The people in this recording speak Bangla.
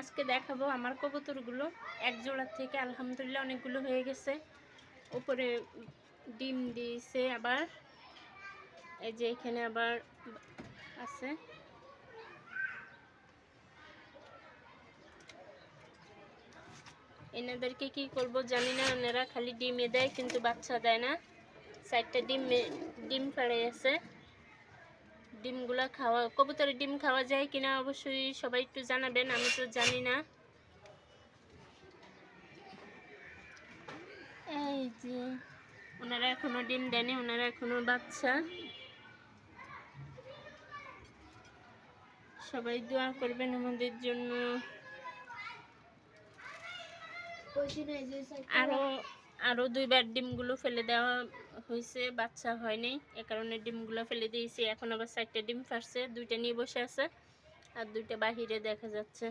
আজকে দেখাবো আমার কবুতরগুলো এক জোড়া থেকে আলহামদুলিল্লাহ অনেকগুলো হয়ে গেছে। উপরে ডিম দিয়েছে, আবার এই যে এখানে আবার আছে। এনাদেরকে কি করব জানি না, এনারা খালি ডিমে দেয় কিন্তু বাচ্চা দেয় না। 4টা ডিম ফেড়ে আছে। ডিমগুলা খাওয়া, কবুতরের ডিম খাওয়া যায় কিনা অবশ্যই সবাই একটু জানাবেন, আমি তো জানি না। এই যে ওনারা এখনো ডিম দেয়নি, ওনারা এখনো বাচ্চা। সবাই দোয়া করবেন আমাদের জন্য। আরো 2বার ডিমগুলো ফেলে দেওয়া হয়েছে, বাচ্চা হয়নি, এ কারণে ডিমগুলো ফেলে দিয়েছি। এখন আবার 4টা ডিম ফাটছে, 2টা নিয়ে বসে আছে আর 2টা বাহিরে দেখা যাচ্ছে।